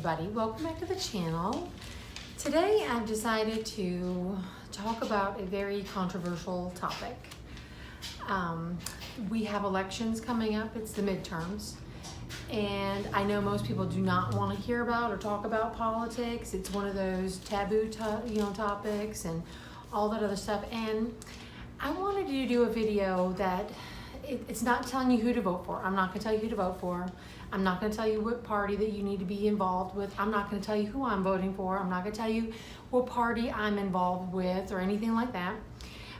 everybody, welcome back to the channel. Today I've decided to talk about a very controversial topic. We have elections coming up, it's the midterms, and I know most people do not want to hear about or talk about politics. It's one of those taboo topics and all that other stuff, and I wanted to do a video that it's not telling you who to vote for. I'm not going to tell you who to vote for. I'm not going to tell you what party that you need to be involved with. I'm not going to tell you who I'm voting for. I'm not going to tell you what party I'm involved with or anything like that.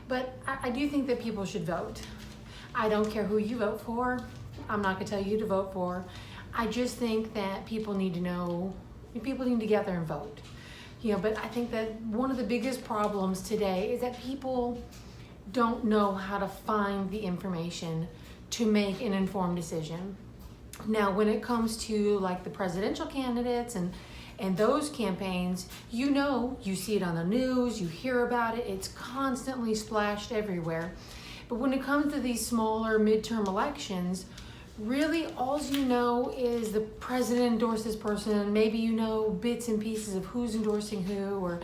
But I do think that people should vote. I don't care who you vote for. I'm not going to tell you who to vote for. I just think that people need to know, people need to get there and vote. But I think that one of the biggest problems today is that people don't know how to find the information to make an informed decision. Now, when it comes to like the presidential candidates and those campaigns, you see it on the news, you hear about it, it's constantly splashed everywhere. But when it comes to these smaller midterm elections, really all you know is the president endorsed this person. Maybe you know bits and pieces of who's endorsing who, or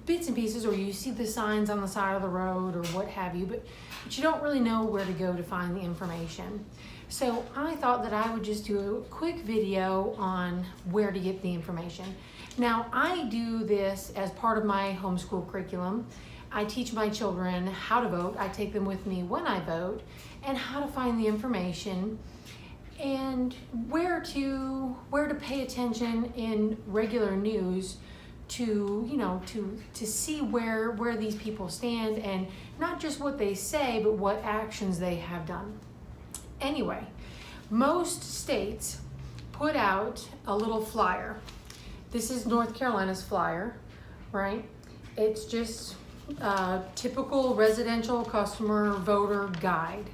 bits and pieces, or you see the signs on the side of the road or what have you, but you don't really know where to go to find the information. So I thought that I would just do a quick video on where to get the information. Now, I do this as part of my homeschool curriculum. I teach my children how to vote. I take them with me when I vote, and how to find the information and where to pay attention in regular news to see where these people stand, and not just what they say, but what actions they have done. Anyway, most states put out a little flyer. This is North Carolina's flyer, right? It's just a typical residential customer voter guide.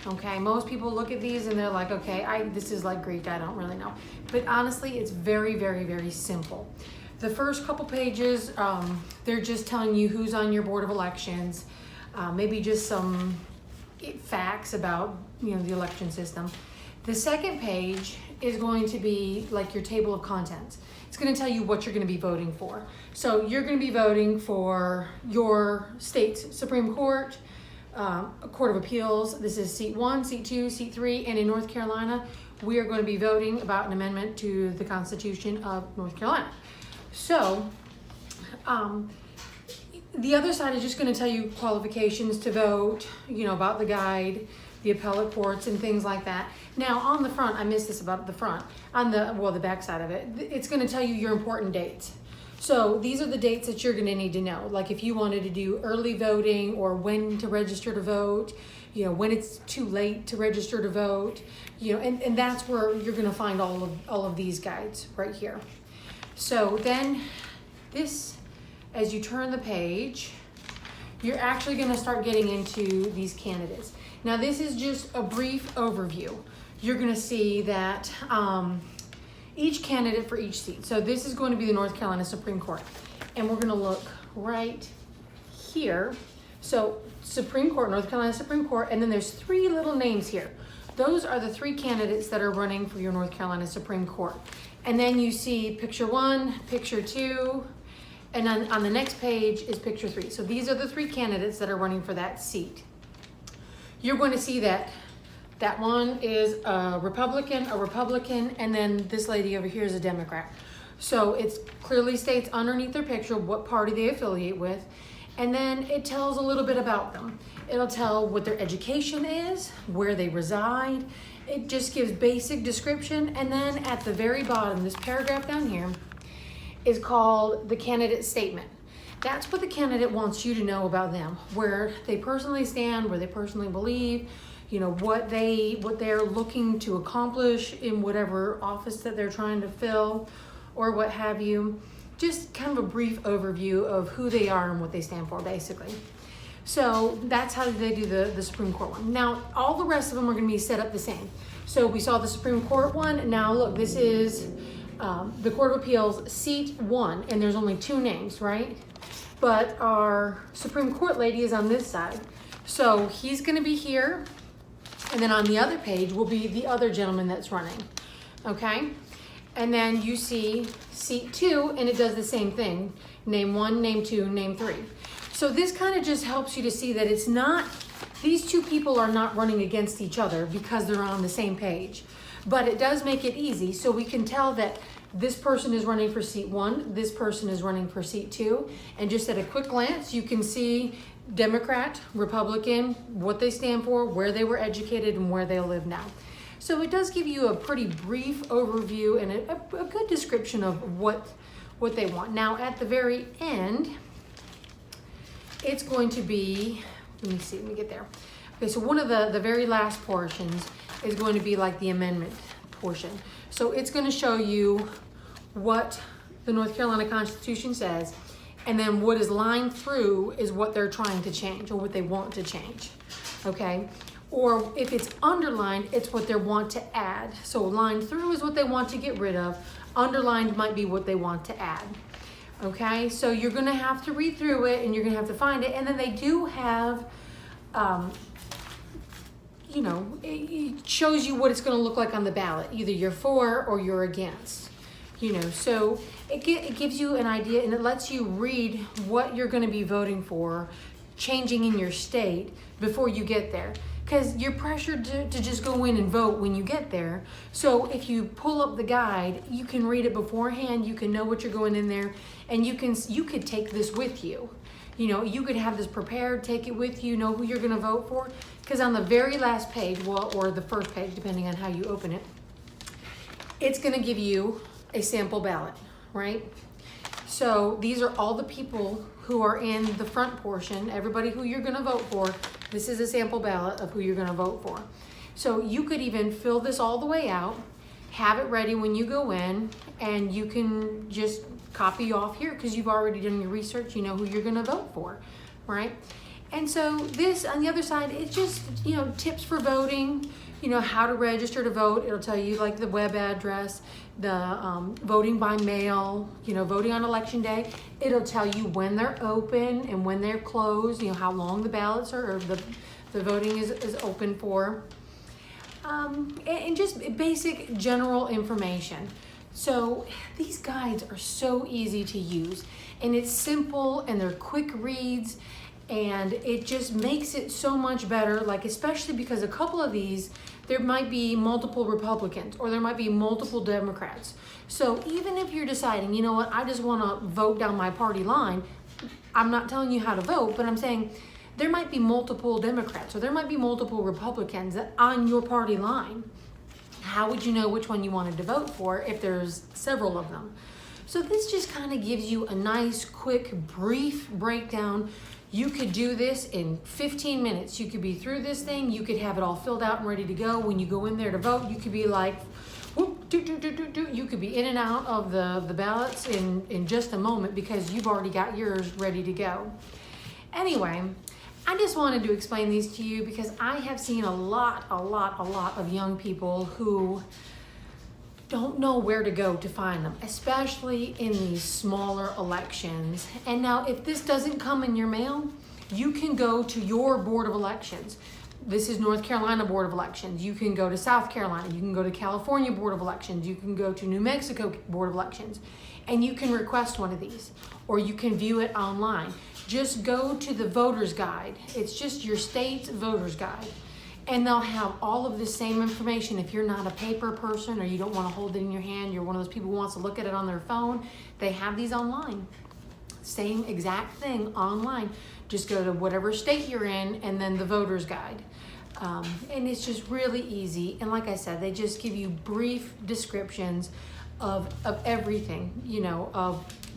Okay, most people look at these and they're like, okay, this is like Greek, I don't really know. But honestly, it's very, very, very simple. The first couple pages, they're just telling you who's on your board of elections, maybe just some facts about the election system. The second page is going to be like your table of contents. It's going to tell you what you're going to be voting for. So you're going to be voting for your state's Supreme Court, Court of Appeals. This is seat 1, seat 2, seat 3, and in North Carolina, we are going to be voting about an amendment to the Constitution of North Carolina. So, the other side is just going to tell you qualifications to vote, about the guide, the appellate courts, and things like that. Now, on the front, I missed this about the front. On the back side of it, it's going to tell you your important dates. So these are the dates that you're going to need to know. Like if you wanted to do early voting, or when to register to vote, when it's too late to register to vote, and that's where you're going to find all of these guides right here. So then this, as you turn the page, you're actually going to start getting into these candidates. Now, this is just a brief overview. You're going to see that each candidate for each seat. So this is going to be the North Carolina Supreme Court. And we're going to look right here. So Supreme Court, North Carolina Supreme Court, and then there's 3 little names here. Those are the 3 candidates that are running for your North Carolina Supreme Court. And then you see picture 1, picture 2, and then on the next page is picture 3. So these are the 3 candidates that are running for that seat. You're going to see that one is a Republican, and then this lady over here is a Democrat. So it clearly states underneath their picture what party they affiliate with, and then it tells a little bit about them. It'll tell what their education is, where they reside. It just gives basic description, and then at the very bottom, this paragraph down here is called the candidate statement. That's what the candidate wants you to know about them, where they personally stand, where they personally believe, what they're looking to accomplish in whatever office that they're trying to fill, or what have you. Just kind of a brief overview of who they are and what they stand for, basically. So that's how they do the Supreme Court one. Now, all the rest of them are going to be set up the same. So we saw the Supreme Court one. Now look, this is the Court of Appeals, seat 1, and there's only 2 names, right? But our Supreme Court lady is on this side. So he's going to be here, and then on the other page will be the other gentleman that's running, okay? And then you see seat 2, and it does the same thing. Name 1, name 2, name 3. So this kind of just helps you to see that it's not, these two people are not running against each other because they're on the same page. But it does make it easy, so we can tell that this person is running for seat 1, this person is running for seat 2, and just at a quick glance, you can see Democrat, Republican, what they stand for, where they were educated, and where they live now. So it does give you a pretty brief overview and a good description of what they want. Now at the very end, it's going to be, let me get there. Okay, so one of the very last portions is going to be like the amendment portion. So it's going to show you what the North Carolina Constitution says, and then what is lined through is what they're trying to change or what they want to change, okay? Or if it's underlined, it's what they want to add. So lined through is what they want to get rid of. Underlined might be what they want to add. Okay, so you're gonna have to read through it and you're gonna have to find it. And then they do have, you know, it shows you what it's gonna look like on the ballot. Either you're for or you're against. You know, so it gives you an idea and it lets you read what you're gonna be voting for, changing in your state before you get there. Because you're pressured to just go in and vote when you get there. So if you pull up the guide, you can read it beforehand, you can know what you're going in there, and you could take this with you. You know, you could have this prepared, take it with you, know who you're gonna vote for. Because on the very last page, well, or the first page, depending on how you open it, it's gonna give you a sample ballot, right? So these are all the people who are in the front portion, everybody who you're gonna vote for. This is a sample ballot of who you're gonna vote for. So you could even fill this all the way out, have it ready when you go in, and you can just copy off here because you've already done your research, you know who you're gonna vote for, right? And so this, on the other side, it's just, you know, tips for voting, you know, how to register to vote. It'll tell you like the web address, the voting by mail, you know, voting on election day. It'll tell you when they're open and when they're closed, you know, how long the ballots are, or the voting is open for. And just basic general information. So these guides are so easy to use, and it's simple and they're quick reads, and it just makes it so much better, like especially because a couple of these, there might be multiple Republicans or there might be multiple Democrats. So even if you're deciding, you know what, I just want to vote down my party line, I'm not telling you how to vote, but I'm saying there might be multiple Democrats or there might be multiple Republicans on your party line. How would you know which one you wanted to vote for if there's several of them? So this just kind of gives you a nice, quick, brief breakdown. You could do this in 15 minutes. You could be through this thing. You could have it all filled out and ready to go. When you go in there to vote, you could be like, whoop, do. You could be in and out of the ballots in just a moment because you've already got yours ready to go. Anyway, I just wanted to explain these to you because I have seen a lot of young people who don't know where to go to find them, especially in these smaller elections. And now if this doesn't come in your mail, you can go to your Board of Elections. This is North Carolina Board of Elections. You can go to South Carolina. You can go to California Board of Elections. You can go to New Mexico Board of Elections. And you can request one of these, or you can view it online. Just go to the voter's guide. It's just your state's voter's guide. And they'll have all of the same information. If you're not a paper person or you don't want to hold it in your hand, you're one of those people who wants to look at it on their phone, they have these online. Same exact thing online. Just go to whatever state you're in and then the voter's guide. And it's just really easy. And like I said, they just give you brief descriptions of everything,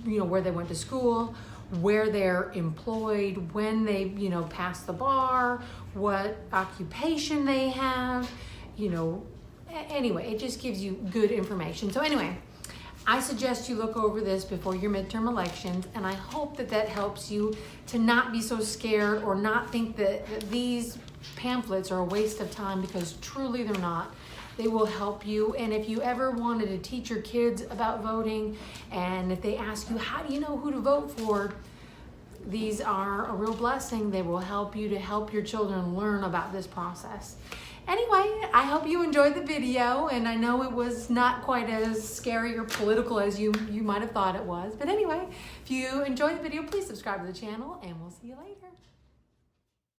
where they went to school, where they're employed, when they, pass the bar, what occupation they have, anyway, it just gives you good information. So anyway, I suggest you look over this before your midterm elections, and I hope that helps you to not be so scared or not think that these pamphlets are a waste of time, because truly they're not. They will help you. And if you ever wanted to teach your kids about voting, and if they ask you, how do you know who to vote for? these are a real blessing. They will help you to help your children learn about this process. Anyway, I hope you enjoyed the video, and I know it was not quite as scary or political as you might have thought it was. But anyway, if you enjoyed the video, please subscribe to the channel, and we'll see you later.